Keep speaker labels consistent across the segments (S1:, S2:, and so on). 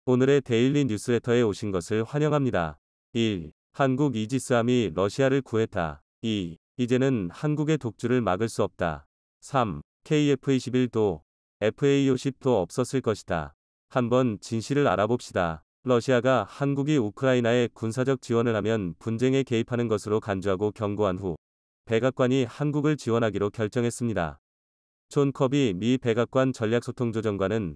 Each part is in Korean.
S1: 오늘의 데일리 뉴스레터에 오신 것을 환영합니다. 1. 한국 이지스함이 러시아를 구했다. 2. 이제는 한국의 독주를 막을 수 없다. 3. KF-21도, FA-50도 없었을 것이다. 한번 진실을 알아봅시다. 러시아가 한국이 우크라이나에 군사적 지원을 하면 분쟁에 개입하는 것으로 간주하고 경고한 후 백악관이 한국을 지원하기로 결정했습니다. 존 커비 미 백악관 전략소통조정관은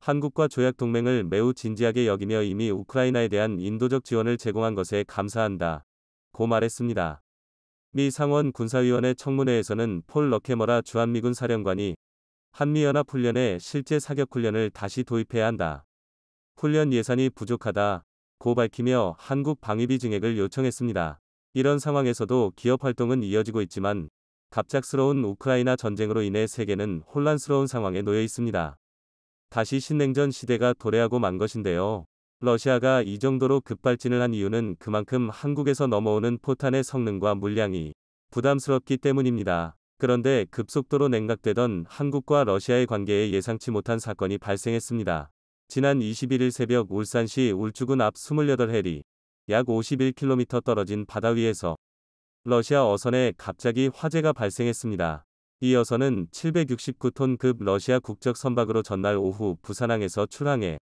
S1: 한국과 조약 동맹을 매우 진지하게 여기며 이미 우크라이나에 대한 인도적 지원을 제공한 것에 감사한다 고 말했습니다. 미 상원 군사위원회 청문회에서는 폴 러케머라 주한미군 사령관이 한미연합훈련에 실제 사격훈련을 다시 도입해야 한다. 훈련 예산이 부족하다 고 밝히며 한국 방위비 증액을 요청했습니다. 이런 상황에서도 기업 활동은 이어지고 있지만 갑작스러운 우크라이나 전쟁으로 인해 세계는 혼란스러운 상황에 놓여 있습니다. 다시 신냉전 시대가 도래하고 만 것인데요. 러시아가 이 정도로 급발진을 한 이유는 그만큼 한국에서 넘어오는 포탄의 성능과 물량이 부담스럽기 때문입니다. 그런데 급속도로 냉각되던 한국과 러시아의 관계에 예상치 못한 사건이 발생했습니다. 지난 21일 새벽 울산시 울주군 앞 28해리, 약 51km 떨어진 바다 위에서 러시아 어선에 갑자기 화재가 발생했습니다. 이 어선은 769톤급 러시아 국적 선박으로 전날 오후 부산항에서 출항해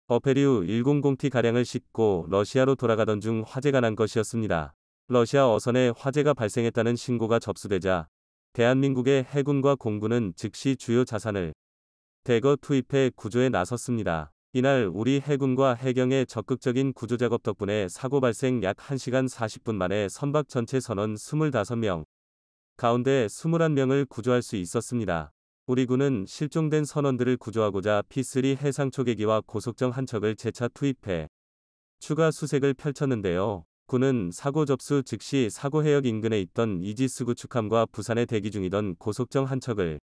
S1: 어페류 100T가량을 싣고 러시아로 돌아가던 중 화재가 난 것이었습니다. 러시아 어선에 화재가 발생했다는 신고가 접수되자 대한민국의 해군과 공군은 즉시 주요 자산을 대거 투입해 구조에 나섰습니다. 이날 우리 해군과 해경의 적극적인 구조작업 덕분에 사고 발생 약 1시간 40분 만에 선박 전체 선원 25명 가운데 21명을 구조할 수 있었습니다. 우리 군은 실종된 선원들을 구조하고자 P3 해상 초계기와 고속정 한 척을 재차 투입해 추가 수색을 펼쳤는데요. 군은 사고 접수 즉시 사고 해역 인근에 있던 이지스 구축함과 부산에 대기 중이던 고속정 한 척을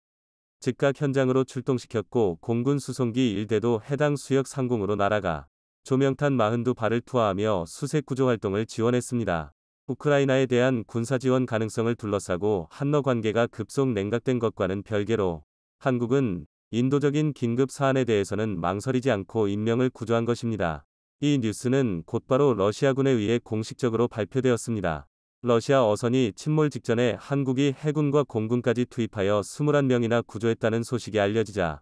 S1: 즉각 현장으로 출동시켰고 공군 수송기 1대도 해당 수역 상공으로 날아가 조명탄 42발을 투하하며 수색 구조 활동을 지원했습니다. 우크라이나에 대한 군사 지원 가능성을 둘러싸고 한러 관계가 급속 냉각된 것과는 별개로 한국은 인도적인 긴급 사안에 대해서는 망설이지 않고 인명을 구조한 것입니다. 이 뉴스는 곧바로 러시아군에 의해 공식적으로 발표되었습니다. 러시아 어선이 침몰 직전에 한국이 해군과 공군까지 투입하여 21명이나 구조했다는 소식이 알려지자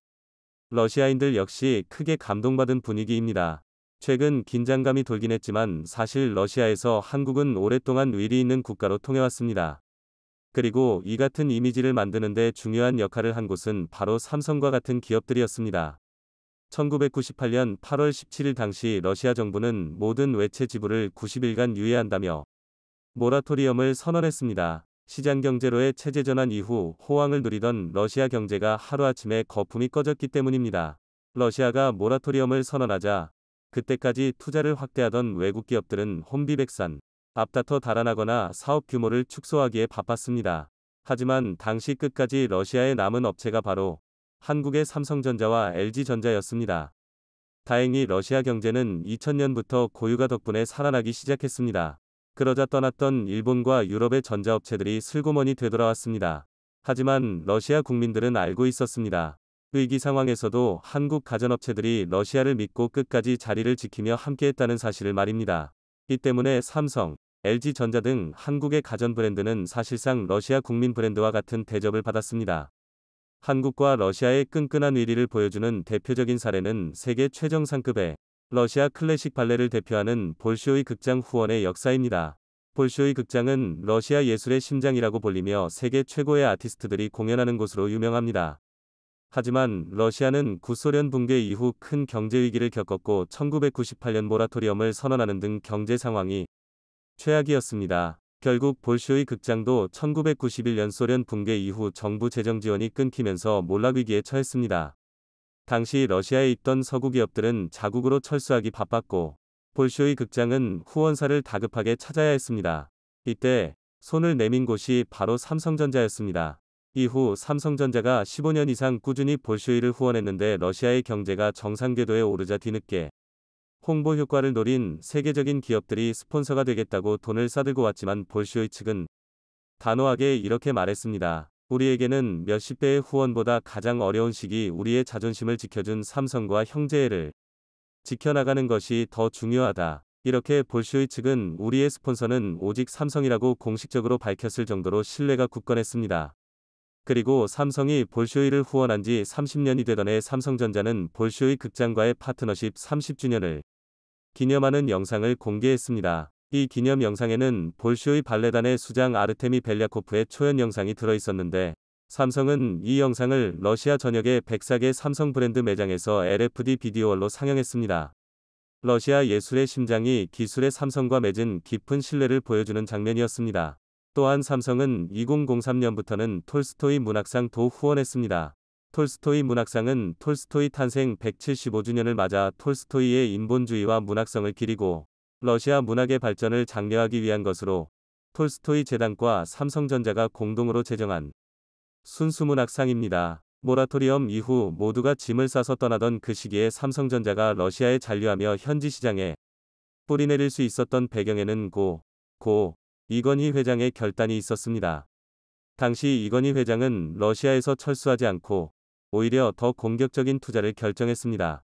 S1: 러시아인들 역시 크게 감동받은 분위기입니다. 최근 긴장감이 돌긴 했지만 사실 러시아에서 한국은 오랫동안 위리 있는 국가로 통해왔습니다. 그리고 이 같은 이미지를 만드는 데 중요한 역할을 한 곳은 바로 삼성과 같은 기업들이었습니다. 1998년 8월 17일 당시 러시아 정부는 모든 외채 지불을 90일간 유예한다며 모라토리엄을 선언했습니다. 시장경제로의 체제전환 이후 호황을 누리던 러시아 경제가 하루아침에 거품이 꺼졌기 때문입니다. 러시아가 모라토리엄을 선언하자 그때까지 투자를 확대하던 외국 기업들은 혼비백산, 앞다퉈 달아나거나 사업 규모를 축소하기에 바빴습니다. 하지만 당시 끝까지 러시아에 남은 업체가 바로 한국의 삼성전자와 LG전자였습니다. 다행히 러시아 경제는 2000년부터 고유가 덕분에 살아나기 시작했습니다. 그러자 떠났던 일본과 유럽의 전자업체들이 슬그머니 되돌아왔습니다. 하지만 러시아 국민들은 알고 있었습니다. 위기 상황에서도 한국 가전업체들이 러시아를 믿고 끝까지 자리를 지키며 함께했다는 사실을 말입니다. 이 때문에 삼성, LG전자 등 한국의 가전 브랜드는 사실상 러시아 국민 브랜드와 같은 대접을 받았습니다. 한국과 러시아의 끈끈한 위리를 보여주는 대표적인 사례는 세계 최정상급의 러시아 클래식 발레를 대표하는 볼쇼이 극장 후원의 역사입니다. 볼쇼이 극장은 러시아 예술의 심장이라고 불리며 세계 최고의 아티스트들이 공연하는 곳으로 유명합니다. 하지만 러시아는 구소련 붕괴 이후 큰 경제 위기를 겪었고 1998년 모라토리엄을 선언하는 등 경제 상황이 최악이었습니다. 결국 볼쇼이 극장도 1991년 소련 붕괴 이후 정부 재정 지원이 끊기면서 몰락 위기에 처했습니다. 당시 러시아에 있던 서구 기업들은 자국으로 철수하기 바빴고 볼쇼이 극장은 후원사를 다급하게 찾아야 했습니다. 이때 손을 내민 곳이 바로 삼성전자였습니다. 이후 삼성전자가 15년 이상 꾸준히 볼쇼이를 후원했는데 러시아의 경제가 정상 궤도에 오르자 뒤늦게 홍보 효과를 노린 세계적인 기업들이 스폰서가 되겠다고 돈을 싸들고 왔지만 볼쇼이 측은 단호하게 이렇게 말했습니다. 우리에게는 몇십 배의 후원보다 가장 어려운 시기 우리의 자존심을 지켜준 삼성과 형제애를 지켜나가는 것이 더 중요하다. 이렇게 볼쇼이 측은 우리의 스폰서는 오직 삼성이라고 공식적으로 밝혔을 정도로 신뢰가 굳건했습니다. 그리고 삼성이 볼쇼이를 후원한 지 30년이 되던 해 삼성전자는 볼쇼이 극장과의 파트너십 30주년을 기념하는 영상을 공개했습니다. 이 기념 영상에는 볼쇼이 발레단의 수장 아르테미 벨야코프의 초연 영상이 들어있었는데 삼성은 이 영상을 러시아 전역의 104개 삼성 브랜드 매장에서 LFD 비디오월로 상영했습니다. 러시아 예술의 심장이 기술의 삼성과 맺은 깊은 신뢰를 보여주는 장면이었습니다. 또한 삼성은 2003년부터는 톨스토이 문학상도 후원했습니다. 톨스토이 문학상은 톨스토이 탄생 175주년을 맞아 톨스토이의 인본주의와 문학성을 기리고 러시아 문학의 발전을 장려하기 위한 것으로 톨스토이 재단과 삼성전자가 공동으로 제정한 순수문학상입니다. 모라토리엄 이후 모두가 짐을 싸서 떠나던 그 시기에 삼성전자가 러시아에 잔류하며 현지 시장에 뿌리내릴 수 있었던 배경에는 고 이건희 회장의 결단이 있었습니다. 당시 이건희 회장은 러시아에서 철수하지 않고 오히려 더 공격적인 투자를 결정했습니다.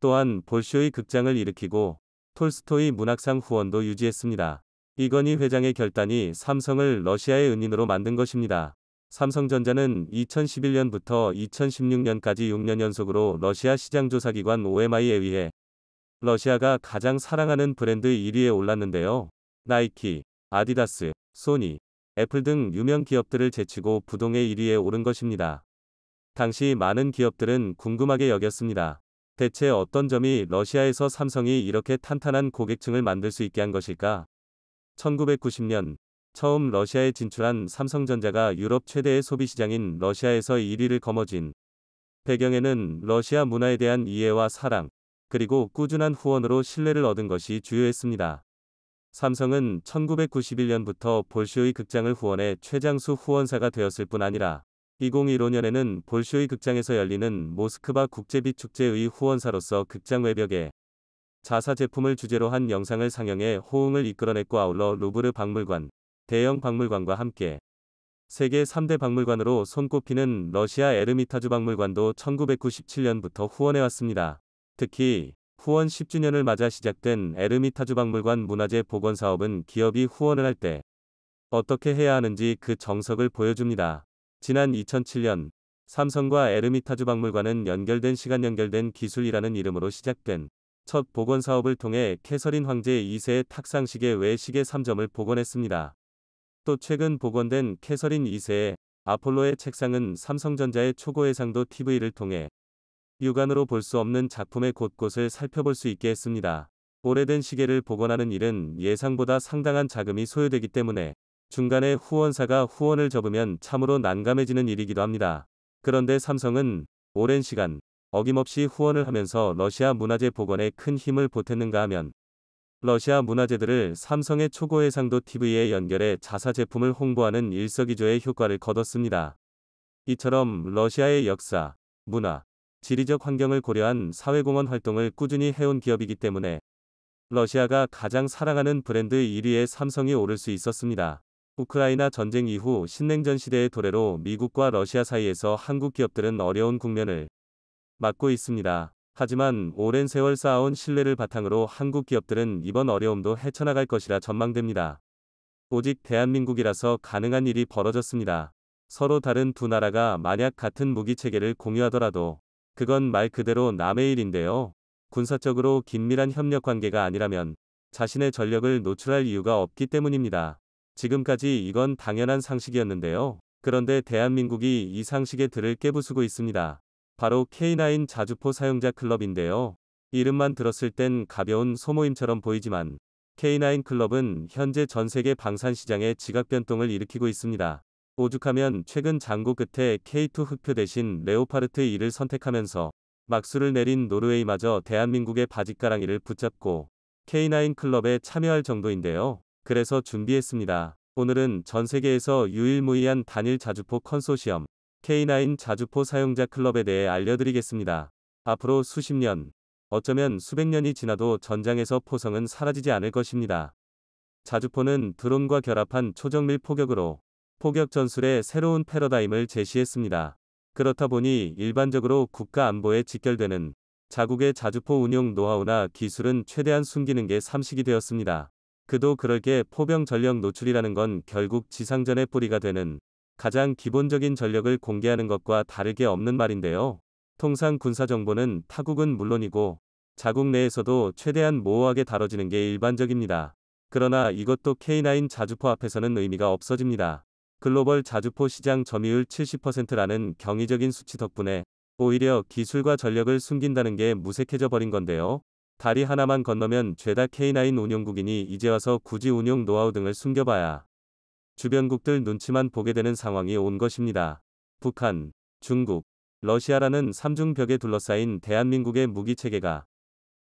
S1: 또한 볼쇼이 극장을 일으키고 톨스토이 문학상 후원도 유지했습니다. 이건희 회장의 결단이 삼성을 러시아의 은인으로 만든 것입니다. 삼성전자는 2011년부터 2016년까지 6년 연속으로 러시아 시장조사기관 OMI에 의해 러시아가 가장 사랑하는 브랜드 1위에 올랐는데요. 나이키, 아디다스, 소니, 애플 등 유명 기업들을 제치고 부동의 1위에 오른 것입니다. 당시 많은 기업들은 궁금하게 여겼습니다. 대체 어떤 점이 러시아에서 삼성이 이렇게 탄탄한 고객층을 만들 수 있게 한 것일까? 1990년 처음 러시아에 진출한 삼성전자가 유럽 최대의 소비시장인 러시아에서 1위를 거머쥔 배경에는 러시아 문화에 대한 이해와 사랑, 그리고 꾸준한 후원으로 신뢰를 얻은 것이 주요했습니다. 삼성은 1991년부터 볼쇼이 극장을 후원해 최장수 후원사가 되었을 뿐 아니라 2015년에는 볼쇼이 극장에서 열리는 모스크바 국제빛축제의 후원사로서 극장 외벽에 자사 제품을 주제로 한 영상을 상영해 호응을 이끌어냈고 아울러 루브르 박물관, 대형 박물관과 함께 세계 3대 박물관으로 손꼽히는 러시아 에르미타주 박물관도 1997년부터 후원해왔습니다. 특히 후원 10주년을 맞아 시작된 에르미타주 박물관 문화재 복원 사업은 기업이 후원을 할 때 어떻게 해야 하는지 그 정석을 보여줍니다. 지난 2007년 삼성과 에르미타주 박물관은 연결된 시간 연결된 기술이라는 이름으로 시작된 첫 복원 사업을 통해 캐서린 황제 2세의 탁상시계 외 시계 3점을 복원했습니다. 또 최근 복원된 캐서린 2세의 아폴로의 책상은 삼성전자의 초고해상도 TV를 통해 육안으로 볼 수 없는 작품의 곳곳을 살펴볼 수 있게 했습니다. 오래된 시계를 복원하는 일은 예상보다 상당한 자금이 소요되기 때문에 중간에 후원사가 후원을 접으면 참으로 난감해지는 일이기도 합니다. 그런데 삼성은 오랜 시간 어김없이 후원을 하면서 러시아 문화재 복원에 큰 힘을 보탰는가 하면 러시아 문화재들을 삼성의 초고해상도 TV에 연결해 자사 제품을 홍보하는 일석이조의 효과를 거뒀습니다. 이처럼 러시아의 역사, 문화, 지리적 환경을 고려한 사회공헌 활동을 꾸준히 해온 기업이기 때문에 러시아가 가장 사랑하는 브랜드 1위에 삼성이 오를 수 있었습니다. 우크라이나 전쟁 이후 신냉전 시대의 도래로 미국과 러시아 사이에서 한국 기업들은 어려운 국면을 맞고 있습니다. 하지만 오랜 세월 쌓아온 신뢰를 바탕으로 한국 기업들은 이번 어려움도 헤쳐나갈 것이라 전망됩니다. 오직 대한민국이라서 가능한 일이 벌어졌습니다. 서로 다른 두 나라가 만약 같은 무기 체계를 공유하더라도 그건 말 그대로 남의 일인데요. 군사적으로 긴밀한 협력 관계가 아니라면 자신의 전력을 노출할 이유가 없기 때문입니다. 지금까지 이건 당연한 상식이었는데요. 그런데 대한민국이 이 상식의 틀을 깨부수고 있습니다. 바로 K9 자주포 사용자 클럽인데요. 이름만 들었을 땐 가벼운 소모임처럼 보이지만 K9 클럽은 현재 전 세계 방산 시장에 지각 변동을 일으키고 있습니다. 오죽하면 최근 장고 끝에 K2 흑표 대신 레오파르트 2를 선택하면서 막수를 내린 노르웨이마저 대한민국의 바짓가랑이를 붙잡고 K9 클럽에 참여할 정도인데요. 그래서 준비했습니다. 오늘은 전 세계에서 유일무이한 단일 자주포 컨소시엄 K9 자주포 사용자 클럽에 대해 알려드리겠습니다. 앞으로 수십 년, 어쩌면 수백 년이 지나도 전장에서 포성은 사라지지 않을 것입니다. 자주포는 드론과 결합한 초정밀 포격으로 포격 전술의 새로운 패러다임을 제시했습니다. 그렇다 보니 일반적으로 국가 안보에 직결되는 자국의 자주포 운용 노하우나 기술은 최대한 숨기는 게 삼식이 되었습니다. 그도 그럴 게 포병 전력 노출이라는 건 결국 지상전의 뿌리가 되는 가장 기본적인 전력을 공개하는 것과 다를 게 없는 말인데요. 통상 군사정보는 타국은 물론이고 자국 내에서도 최대한 모호하게 다뤄지는 게 일반적입니다. 그러나 이것도 K9 자주포 앞에서는 의미가 없어집니다. 글로벌 자주포 시장 점유율 70%라는 경이적인 수치 덕분에 오히려 기술과 전력을 숨긴다는 게 무색해져 버린 건데요. 다리 하나만 건너면 죄다 K9 운용국이니 이제 와서 굳이 운용 노하우 등을 숨겨봐야 주변국들 눈치만 보게 되는 상황이 온 것입니다. 북한, 중국, 러시아라는 삼중벽에 둘러싸인 대한민국의 무기체계가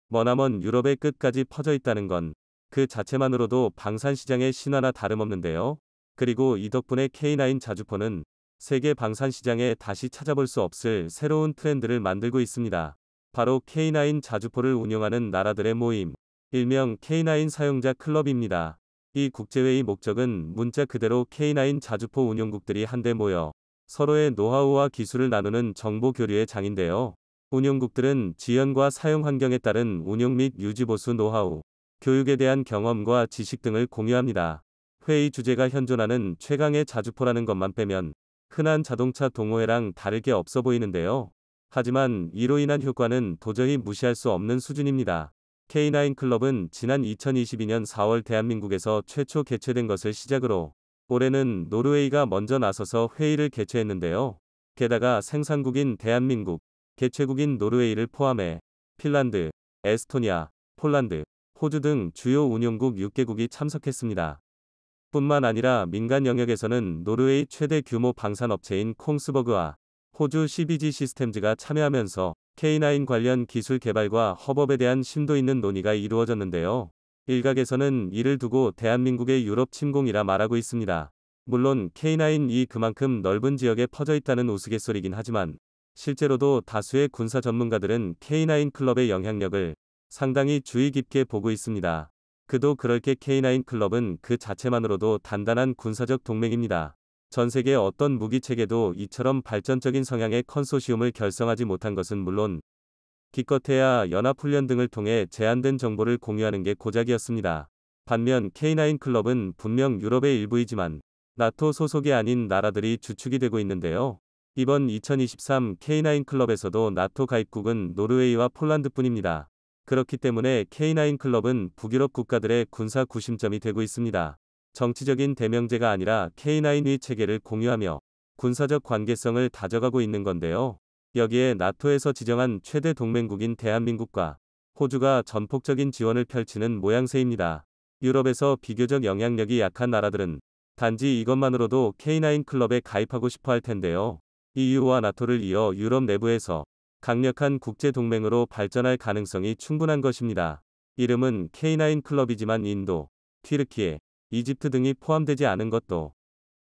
S1: 머나먼 유럽의 끝까지 퍼져 있다는 건 그 자체만으로도 방산시장의 신화나 다름없는데요. 그리고 이 덕분에 K9 자주포는 세계 방산시장에 다시 찾아볼 수 없을 새로운 트렌드를 만들고 있습니다. 바로 K9 자주포를 운용하는 나라들의 모임, 일명 K9 사용자 클럽입니다. 이 국제회의 목적은 문자 그대로 K9 자주포 운용국들이 한데 모여 서로의 노하우와 기술을 나누는 정보 교류의 장인데요. 운용국들은 지연과 사용 환경에 따른 운용 및 유지 보수 노하우, 교육에 대한 경험과 지식 등을 공유합니다. 회의 주제가 현존하는 최강의 자주포라는 것만 빼면 흔한 자동차 동호회랑 다를 게 없어 보이는데요. 하지만 이로 인한 효과는 도저히 무시할 수 없는 수준입니다. K9 클럽은 지난 2022년 4월 대한민국에서 최초 개최된 것을 시작으로 올해는 노르웨이가 먼저 나서서 회의를 개최했는데요. 게다가 생산국인 대한민국, 개최국인 노르웨이를 포함해 핀란드, 에스토니아, 폴란드, 호주 등 주요 운용국 6개국이 참석했습니다. 뿐만 아니라 민간 영역에서는 노르웨이 최대 규모 방산업체인 콩스버그와 호주 CBG 시스템즈가 참여하면서 K9 관련 기술 개발과 허법에 대한 심도 있는 논의가 이루어졌는데요. 일각에서는 이를 두고 대한민국의 유럽 침공이라 말하고 있습니다. 물론 K9이 그만큼 넓은 지역에 퍼져 있다는 우스갯소리긴 하지만 실제로도 다수의 군사 전문가들은 K9 클럽의 영향력을 상당히 주의 깊게 보고 있습니다. 그도 그럴 게 K9 클럽은 그 자체만으로도 단단한 군사적 동맹입니다. 전 세계 어떤 무기 체계도 이처럼 발전적인 성향의 컨소시움을 결성하지 못한 것은 물론 기껏해야 연합훈련 등을 통해 제한된 정보를 공유하는 게 고작이었습니다. 반면 K9 클럽은 분명 유럽의 일부이지만 나토 소속이 아닌 나라들이 주축이 되고 있는데요. 이번 2023 K9 클럽에서도 나토 가입국은 노르웨이와 폴란드뿐입니다. 그렇기 때문에 K9 클럽은 북유럽 국가들의 군사 구심점이 되고 있습니다. 정치적인 대명제가 아니라 K9의 체계를 공유하며 군사적 관계성을 다져가고 있는 건데요. 여기에 나토에서 지정한 최대 동맹국인 대한민국과 호주가 전폭적인 지원을 펼치는 모양새입니다. 유럽에서 비교적 영향력이 약한 나라들은 단지 이것만으로도 K9 클럽에 가입하고 싶어 할 텐데요. EU와 나토를 이어 유럽 내부에서 강력한 국제동맹으로 발전할 가능성이 충분한 것입니다. 이름은 K9 클럽이지만 인도, 튀르키예, 이집트 등이 포함되지 않은 것도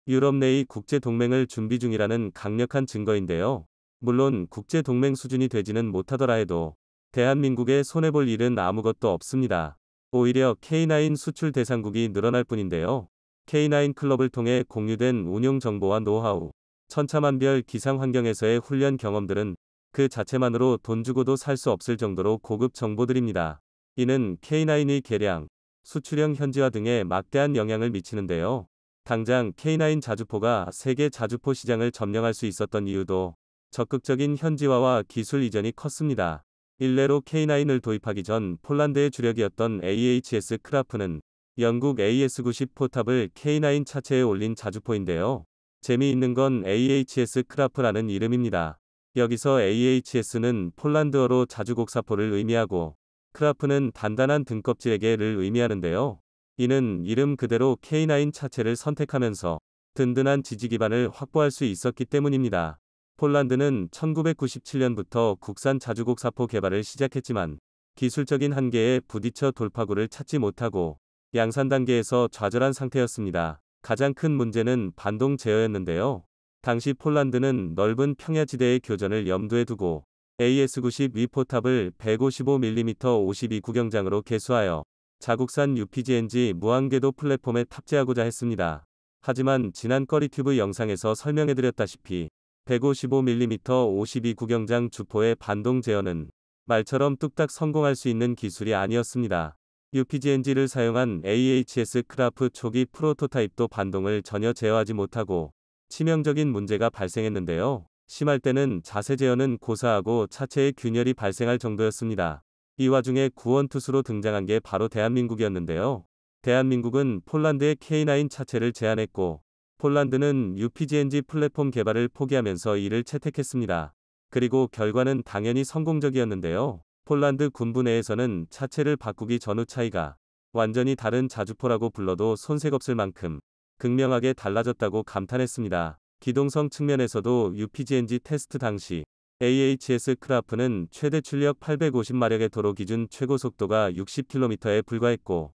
S1: 유럽 내의 국제동맹을 준비 중이라는 강력한 증거인데요. 물론 국제동맹 수준이 되지는 못하더라 해도 대한민국에 손해볼 일은 아무것도 없습니다. 오히려 K9 수출 대상국이 늘어날 뿐인데요. K9 클럽을 통해 공유된 운용 정보와 노하우, 천차만별 기상 환경에서의 훈련 경험들은 그 자체만으로 돈 주고도 살 수 없을 정도로 고급 정보들입니다. 이는 K9의 개량, 수출형 현지화 등에 막대한 영향을 미치는데요. 당장 K9 자주포가 세계 자주포 시장을 점령할 수 있었던 이유도 적극적인 현지화와 기술 이전이 컸습니다. 일례로 K9을 도입하기 전 폴란드의 주력이었던 AHS 크라프는 영국 AS90 포탑을 K9 차체에 올린 자주포인데요. 재미있는 건 AHS 크라프라는 이름입니다. 여기서 AHS는 폴란드어로 자주곡사포를 의미하고 크라프는 단단한 등껍질에게를 의미하는데요. 이는 이름 그대로 K9 차체를 선택하면서 든든한 지지 기반을 확보할 수 있었기 때문입니다. 폴란드는 1997년부터 국산 자주곡사포 개발을 시작했지만 기술적인 한계에 부딪혀 돌파구를 찾지 못하고 양산 단계에서 좌절한 상태였습니다. 가장 큰 문제는 반동 제어였는데요. 당시 폴란드는 넓은 평야지대의 교전을 염두에 두고 AS90 위포탑을 155mm 52 구경장으로 개수하여 자국산 UPGNG 무한궤도 플랫폼에 탑재하고자 했습니다. 하지만 지난 꺼리튜브 영상에서 설명해드렸다시피 155mm 52 구경장 주포의 반동 제어는 말처럼 뚝딱 성공할 수 있는 기술이 아니었습니다. UPG-NG를 사용한 AHS 크라프 초기 프로토타입도 반동을 전혀 제어하지 못하고 치명적인 문제가 발생했는데요. 심할 때는 자세 제어는 고사하고 차체에 균열이 발생할 정도였습니다. 이 와중에 구원투수로 등장한 게 바로 대한민국이었는데요. 대한민국은 폴란드의 K9 차체를 제안했고 폴란드는 UPG-NG 플랫폼 개발을 포기하면서 이를 채택했습니다. 그리고 결과는 당연히 성공적이었는데요. 폴란드 군부 내에서는 차체를 바꾸기 전후 차이가 완전히 다른 자주포라고 불러도 손색 없을 만큼 극명하게 달라졌다고 감탄했습니다. 기동성 측면에서도 UPG-NG 테스트 당시 AHS 크라프는 최대 출력 850마력의 도로 기준 최고 속도가 60km에 불과했고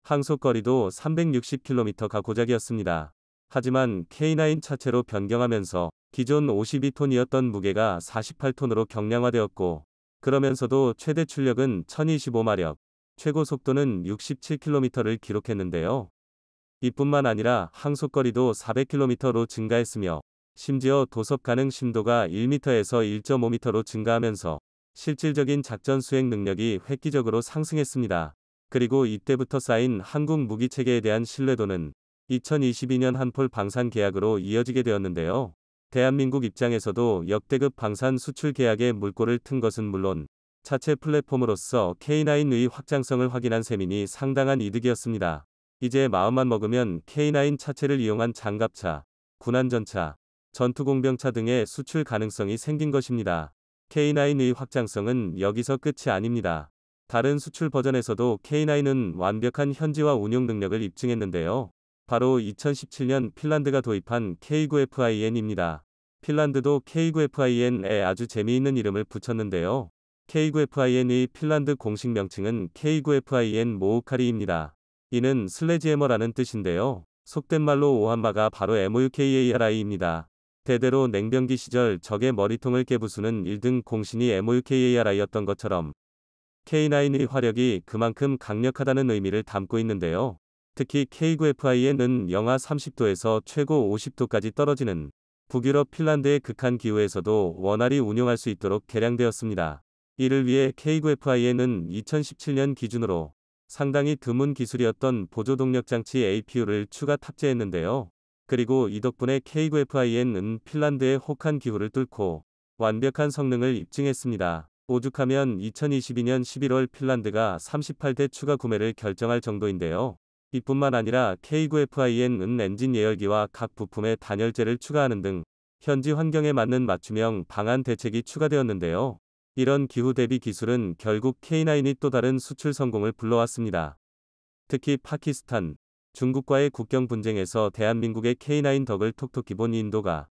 S1: 항속거리도 360km가 고작이었습니다. 하지만 K9 차체로 변경하면서 기존 52톤이었던 무게가 48톤으로 경량화되었고 그러면서도 최대 출력은 1025마력, 최고 속도는 67km를 기록했는데요. 이뿐만 아니라 항속거리도 400km로 증가했으며 심지어 도섭 가능 심도가 1m에서 1.5m로 증가하면서 실질적인 작전 수행 능력이 획기적으로 상승했습니다. 그리고 이때부터 쌓인 한국 무기체계에 대한 신뢰도는 2022년 한폴 방산 계약으로 이어지게 되었는데요. 대한민국 입장에서도 역대급 방산 수출 계약에 물꼬를 튼 것은 물론 차체 플랫폼으로서 K9의 확장성을 확인한 셈이니 상당한 이득이었습니다. 이제 마음만 먹으면 K9 차체를 이용한 장갑차, 군안전차, 전투공병차 등의 수출 가능성이 생긴 것입니다. K9의 확장성은 여기서 끝이 아닙니다. 다른 수출 버전에서도 K9은 완벽한 현지화 운용 능력을 입증했는데요. 바로 2017년 핀란드가 도입한 K9FIN입니다. 핀란드도 K9FIN에 아주 재미있는 이름을 붙였는데요. K9FIN의 핀란드 공식 명칭은 K9FIN 모우카리입니다. 이는 슬래지해머라는 뜻인데요. 속된 말로 오한마가 바로 MOUKARI입니다. 대대로 냉병기 시절 적의 머리통을 깨부수는 1등 공신이 MOUKARI였던 것처럼 K9의 화력이 그만큼 강력하다는 의미를 담고 있는데요. 특히 K9FIN은 영하 30도에서 최고 50도까지 떨어지는 북유럽 핀란드의 극한 기후에서도 원활히 운용할 수 있도록 개량되었습니다. 이를 위해 K9FIN은 2017년 기준으로 상당히 드문 기술이었던 보조동력장치 APU를 추가 탑재했는데요. 그리고 이 덕분에 K9FIN은 핀란드의 혹한 기후를 뚫고 완벽한 성능을 입증했습니다. 오죽하면 2022년 11월 핀란드가 38대 추가 구매를 결정할 정도인데요. 이뿐만 아니라 K9FIN은 엔진 예열기와 각 부품에 단열재를 추가하는 등 현지 환경에 맞는 맞춤형 방안 대책이 추가되었는데요. 이런 기후 대비 기술은 결국 K9이 또 다른 수출 성공을 불러왔습니다. 특히 파키스탄, 중국과의 국경 분쟁에서 대한민국의 K9 덕을 톡톡히 본 인도가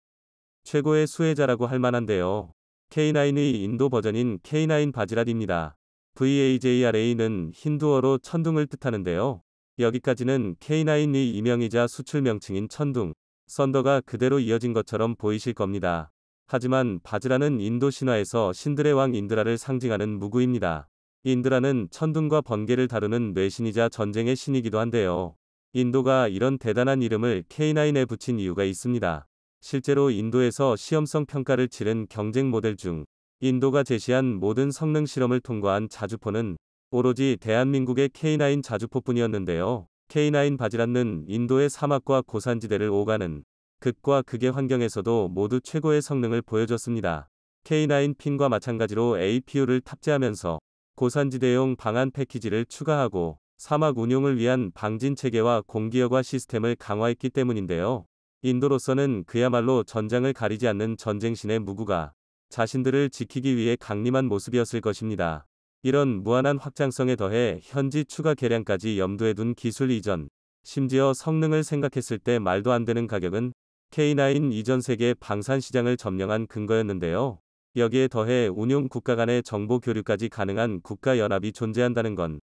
S1: 최고의 수혜자라고 할 만한데요. K9의 인도 버전인 K9 바지랏입니다. VAJRA는 힌두어로 천둥을 뜻하는데요. 여기까지는 K9의 이명이자 수출 명칭인 천둥, 썬더가 그대로 이어진 것처럼 보이실 겁니다. 하지만 바즈라는 인도 신화에서 신들의 왕 인드라를 상징하는 무구입니다. 인드라는 천둥과 번개를 다루는 뇌신이자 전쟁의 신이기도 한데요. 인도가 이런 대단한 이름을 K9에 붙인 이유가 있습니다. 실제로 인도에서 시험성 평가를 치른 경쟁 모델 중 인도가 제시한 모든 성능 실험을 통과한 자주포는 오로지 대한민국의 K9 자주포뿐이었는데요. K9 바지랏는 인도의 사막과 고산지대를 오가는 극과 극의 환경에서도 모두 최고의 성능을 보여줬습니다. K9 핀과 마찬가지로 APU를 탑재하면서 고산지대용 방안 패키지를 추가하고 사막 운용을 위한 방진 체계와 공기여과 시스템을 강화했기 때문인데요. 인도로서는 그야말로 전장을 가리지 않는 전쟁신의 무구가 자신들을 지키기 위해 강림한 모습이었을 것입니다. 이런 무한한 확장성에 더해 현지 추가 개량까지 염두에 둔 기술 이전, 심지어 성능을 생각했을 때 말도 안 되는 가격은 K9 이전 세계 방산 시장을 점령한 근거였는데요. 여기에 더해 운용 국가 간의 정보 교류까지 가능한 국가연합이 존재한다는 건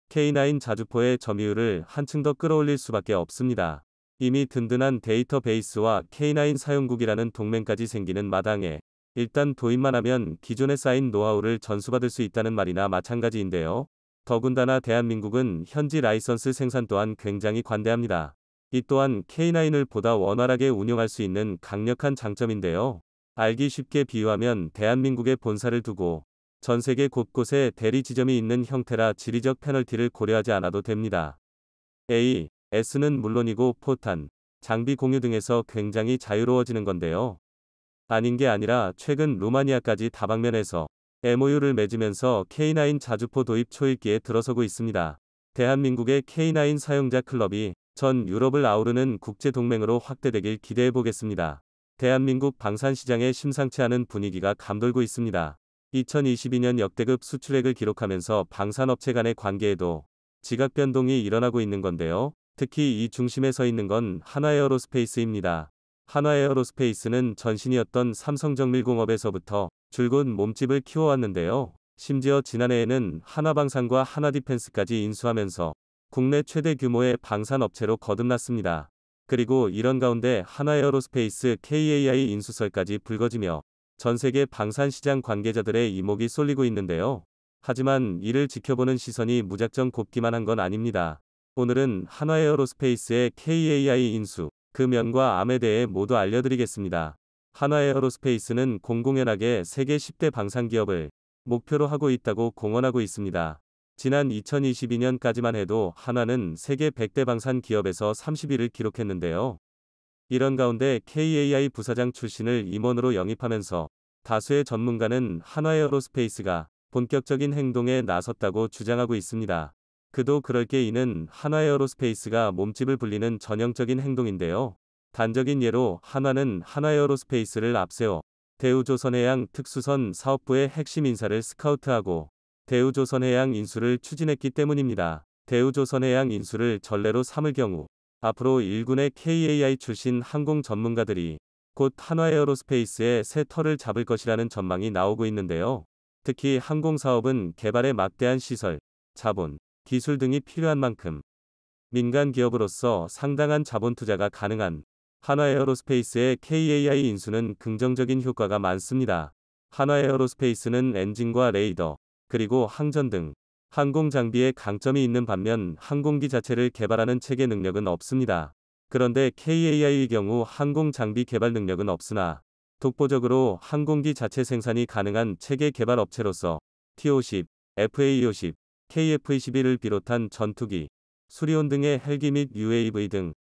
S1: K9 자주포의 점유율을 한층 더 끌어올릴 수밖에 없습니다. 이미 든든한 데이터베이스와 K9 사용국이라는 동맹까지 생기는 마당에 일단 도입만 하면 기존에 쌓인 노하우를 전수받을 수 있다는 말이나 마찬가지인데요. 더군다나 대한민국은 현지 라이선스 생산 또한 굉장히 관대합니다. 이 또한 K9을 보다 원활하게 운용할 수 있는 강력한 장점인데요. 알기 쉽게 비유하면 대한민국에 본사를 두고 전 세계 곳곳에 대리 지점이 있는 형태라 지리적 페널티를 고려하지 않아도 됩니다. A. S는 물론이고 포탄, 장비 공유 등에서 굉장히 자유로워지는 건데요. 아닌 게 아니라 최근 루마니아까지 다방면에서 MOU를 맺으면서 K9 자주포 도입 초읽기에 들어서고 있습니다. 대한민국의 K9 사용자 클럽이 전 유럽을 아우르는 국제동맹으로 확대되길 기대해 보겠습니다. 대한민국 방산시장에 심상치 않은 분위기가 감돌고 있습니다. 2022년 역대급 수출액을 기록하면서 방산업체 간의 관계에도 지각 변동이 일어나고 있는 건데요. 특히 이 중심에 서 있는 건 한화에어로스페이스입니다. 한화에어로스페이스는 전신이었던 삼성정밀공업에서부터 줄곧 몸집을 키워왔는데요. 심지어 지난해에는 하나방산과 하나디펜스까지 인수하면서 국내 최대 규모의 방산업체로 거듭났습니다. 그리고 이런 가운데 한화에어로스페이스 KAI 인수설까지 불거지며 전세계 방산시장 관계자들의 이목이 쏠리고 있는데요. 하지만 이를 지켜보는 시선이 무작정 곱기만 한 건 아닙니다. 오늘은 한화에어로스페이스의 KAI 인수, 그 면과 암에 대해 모두 알려드리겠습니다. 한화에어로스페이스는 공공연하게 세계 10대 방산기업을 목표로 하고 있다고 공언하고 있습니다. 지난 2022년까지만 해도 한화는 세계 100대 방산 기업에서 30위를 기록했는데요. 이런 가운데 KAI 부사장 출신을 임원으로 영입하면서 다수의 전문가는 한화에어로스페이스가 본격적인 행동에 나섰다고 주장하고 있습니다. 그도 그럴 게 이는 한화에어로스페이스가 몸집을 불리는 전형적인 행동인데요. 단적인 예로 한화는 한화에어로스페이스를 앞세워 대우조선해양 특수선 사업부의 핵심 인사를 스카우트하고 대우조선해양 인수를 추진했기 때문입니다. 대우조선해양 인수를 전례로 삼을 경우 앞으로 일군의 KAI 출신 항공 전문가들이 곧 한화에어로스페이스의 새 터를 잡을 것이라는 전망이 나오고 있는데요. 특히 항공사업은 개발에 막대한 시설, 자본, 기술 등이 필요한 만큼 민간 기업으로서 상당한 자본 투자가 가능한 한화에어로스페이스의 KAI 인수는 긍정적인 효과가 많습니다. 한화에어로스페이스는 엔진과 레이더, 그리고 항전 등 항공 장비에 강점이 있는 반면 항공기 자체를 개발하는 체계 능력은 없습니다. 그런데 KAI의 경우 항공 장비 개발 능력은 없으나 독보적으로 항공기 자체 생산이 가능한 체계 개발 업체로서 T-50, FA-50, KF-21을 비롯한 전투기, 수리온 등의 헬기 및 UAV 등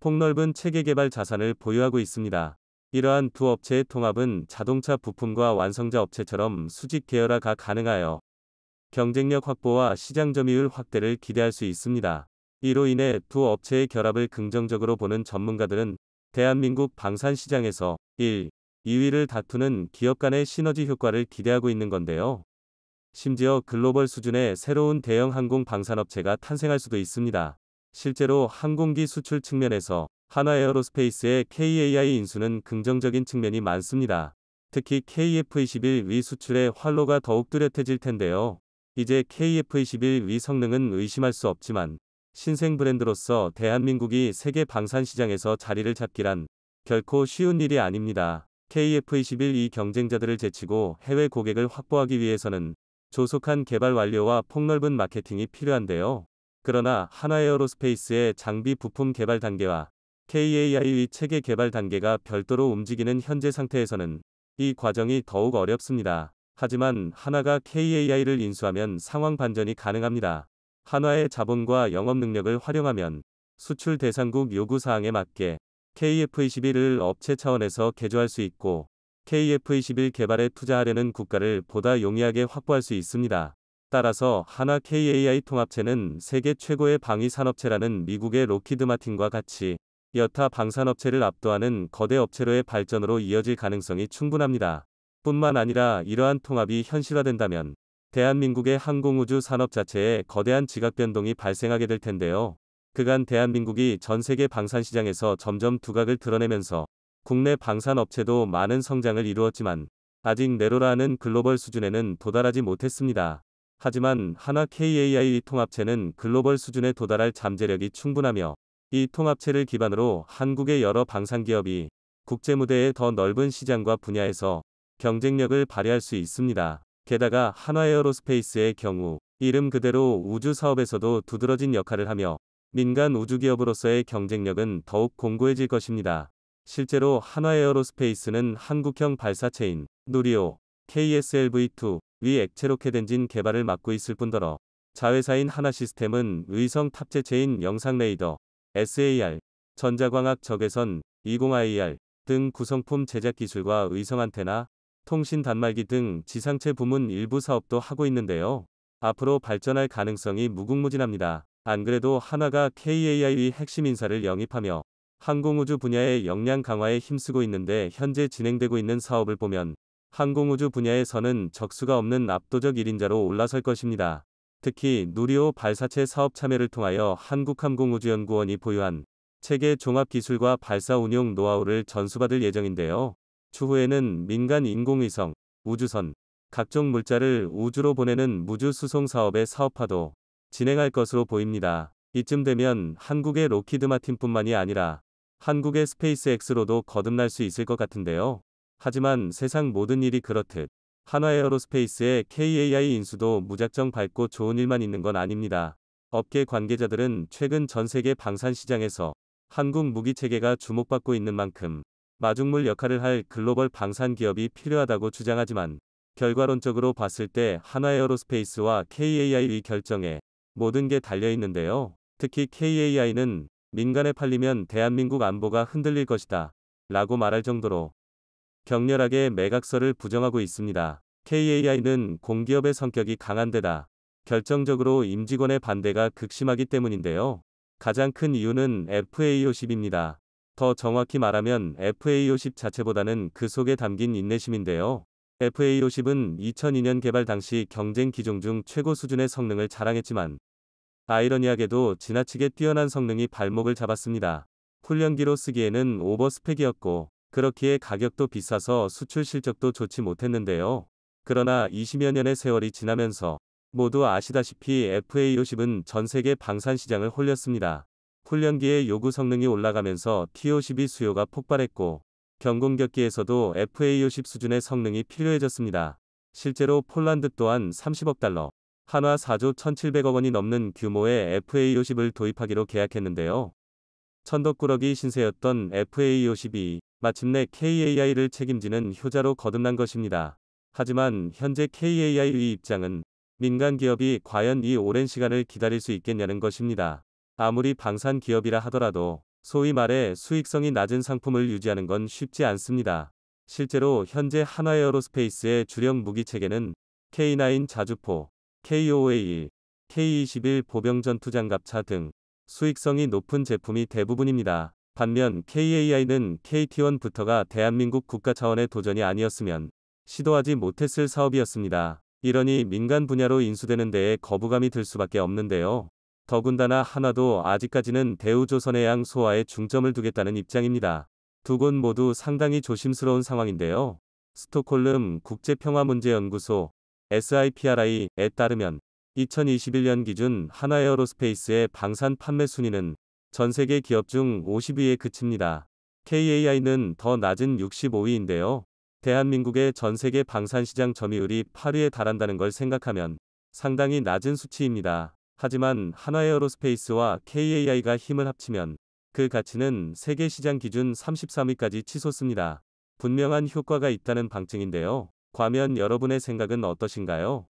S1: 폭넓은 체계 개발 자산을 보유하고 있습니다. 이러한 두 업체의 통합은 자동차 부품과 완성자 업체처럼 수직 계열화가 가능하여 경쟁력 확보와 시장 점유율 확대를 기대할 수 있습니다. 이로 인해 두 업체의 결합을 긍정적으로 보는 전문가들은 대한민국 방산 시장에서 1, 2위를 다투는 기업 간의 시너지 효과를 기대하고 있는 건데요. 심지어 글로벌 수준의 새로운 대형 항공 방산업체가 탄생할 수도 있습니다. 실제로 항공기 수출 측면에서 한화에어로스페이스의 KAI 인수는 긍정적인 측면이 많습니다. 특히 KF-21위 수출의 활로가 더욱 뚜렷해질 텐데요. 이제 KF-21위 성능은 의심할 수 없지만 신생 브랜드로서 대한민국이 세계 방산 시장에서 자리를 잡기란 결코 쉬운 일이 아닙니다. KF-21위 경쟁자들을 제치고 해외 고객을 확보하기 위해서는 조속한 개발 완료와 폭넓은 마케팅이 필요한데요. 그러나 한화에어로스페이스의 장비 부품 개발 단계와 KAI의 체계 개발 단계가 별도로 움직이는 현재 상태에서는 이 과정이 더욱 어렵습니다. 하지만 한화가 KAI를 인수하면 상황 반전이 가능합니다. 한화의 자본과 영업 능력을 활용하면 수출 대상국 요구사항에 맞게 KF-21을 업체 차원에서 개조할 수 있고 KF-21 개발에 투자하려는 국가를 보다 용이하게 확보할 수 있습니다. 따라서 한화 KAI 통합체는 세계 최고의 방위 산업체라는 미국의 록히드 마틴과 같이 여타 방산업체를 압도하는 거대 업체로의 발전으로 이어질 가능성이 충분합니다. 뿐만 아니라 이러한 통합이 현실화된다면 대한민국의 항공우주 산업 자체에 거대한 지각 변동이 발생하게 될 텐데요. 그간 대한민국이 전 세계 방산시장에서 점점 두각을 드러내면서 국내 방산업체도 많은 성장을 이루었지만 아직 내로라 하는 글로벌 수준에는 도달하지 못했습니다. 하지만 한화 KAI 통합체는 글로벌 수준에 도달할 잠재력이 충분하며 이 통합체를 기반으로 한국의 여러 방산기업이 국제무대의 더 넓은 시장과 분야에서 경쟁력을 발휘할 수 있습니다. 게다가 한화에어로스페이스의 경우 이름 그대로 우주 사업에서도 두드러진 역할을 하며 민간 우주기업으로서의 경쟁력은 더욱 공고해질 것입니다. 실제로 한화에어로스페이스는 한국형 발사체인 누리호, KSLV-2, 위 액체 로켓 엔진 개발을 맡고 있을 뿐더러 자회사인 하나시스템은 의성 탑재체인 영상 레이더, SAR, 전자광학 적외선, 20IR 등 구성품 제작 기술과 의성 안테나, 통신 단말기 등 지상체 부문 일부 사업도 하고 있는데요. 앞으로 발전할 가능성이 무궁무진합니다. 안 그래도 한화가 KAI의 핵심 인사를 영입하며 항공우주 분야의 역량 강화에 힘쓰고 있는데 현재 진행되고 있는 사업을 보면 항공우주 분야에서는 적수가 없는 압도적 1인자로 올라설 것입니다. 특히 누리호 발사체 사업 참여를 통하여 한국항공우주연구원이 보유한 체계 종합기술과 발사 운용 노하우를 전수받을 예정인데요. 추후에는 민간 인공위성, 우주선, 각종 물자를 우주로 보내는 무주 수송 사업의 사업화도 진행할 것으로 보입니다. 이쯤 되면 한국의 로키드 마틴뿐만이 아니라 한국의 스페이스X로도 거듭날 수 있을 것 같은데요. 하지만 세상 모든 일이 그렇듯 한화에어로스페이스의 KAI 인수도 무작정 밝고 좋은 일만 있는 건 아닙니다. 업계 관계자들은 최근 전 세계 방산 시장에서 한국 무기 체계가 주목받고 있는 만큼 마중물 역할을 할 글로벌 방산 기업이 필요하다고 주장하지만 결과론적으로 봤을 때 한화에어로스페이스와 KAI의 결정에 모든 게 달려 있는데요. 특히 KAI는 민간에 팔리면 대한민국 안보가 흔들릴 것이다 라고 말할 정도로 격렬하게 매각설을 부정하고 있습니다. KAI는 공기업의 성격이 강한 데다 결정적으로 임직원의 반대가 극심하기 때문인데요. 가장 큰 이유는 FA50입니다. 더 정확히 말하면 FA50 자체보다는 그 속에 담긴 인내심인데요. FA50은 2002년 개발 당시 경쟁 기종 중 최고 수준의 성능을 자랑했지만 아이러니하게도 지나치게 뛰어난 성능이 발목을 잡았습니다. 훈련기로 쓰기에는 오버스펙이었고 그렇기에 가격도 비싸서 수출 실적도 좋지 못했는데요. 그러나 20여 년의 세월이 지나면서 모두 아시다시피 FA50은 전 세계 방산 시장을 홀렸습니다. 훈련기의 요구 성능이 올라가면서 T-52 수요가 폭발했고 경공격기에서도 FA50 수준의 성능이 필요해졌습니다. 실제로 폴란드 또한 30억 달러, 한화 4조 1,700억 원이 넘는 규모의 FA50을 도입하기로 계약했는데요. 천덕꾸러기 신세였던 FA50이 마침내 KAI를 책임지는 효자로 거듭난 것입니다. 하지만 현재 KAI의 입장은 민간 기업이 과연 이 오랜 시간을 기다릴 수 있겠냐는 것입니다. 아무리 방산 기업이라 하더라도 소위 말해 수익성이 낮은 상품을 유지하는 건 쉽지 않습니다. 실제로 현재 한화에어로스페이스의 주력 무기 체계는 K9 자주포, KOA1, K21 보병전투장갑차 등 수익성이 높은 제품이 대부분입니다. 반면 KAI는 KT1부터가 대한민국 국가 차원의 도전이 아니었으면 시도하지 못했을 사업이었습니다. 이러니 민간 분야로 인수되는 데에 거부감이 들 수밖에 없는데요. 더군다나 한화도 아직까지는 대우조선해양 소화에 중점을 두겠다는 입장입니다. 두 곳 모두 상당히 조심스러운 상황인데요. 스톡홀름 국제평화문제연구소 SIPRI에 따르면 2021년 기준 한화에어로스페이스의 방산 판매 순위는 전 세계 기업 중 50위에 그칩니다. KAI는 더 낮은 65위인데요. 대한민국의 전 세계 방산 시장 점유율이 8위에 달한다는 걸 생각하면 상당히 낮은 수치입니다. 하지만 한화에어로스페이스와 KAI가 힘을 합치면 그 가치는 세계 시장 기준 33위까지 치솟습니다. 분명한 효과가 있다는 방증인데요. 과연 여러분의 생각은 어떠신가요?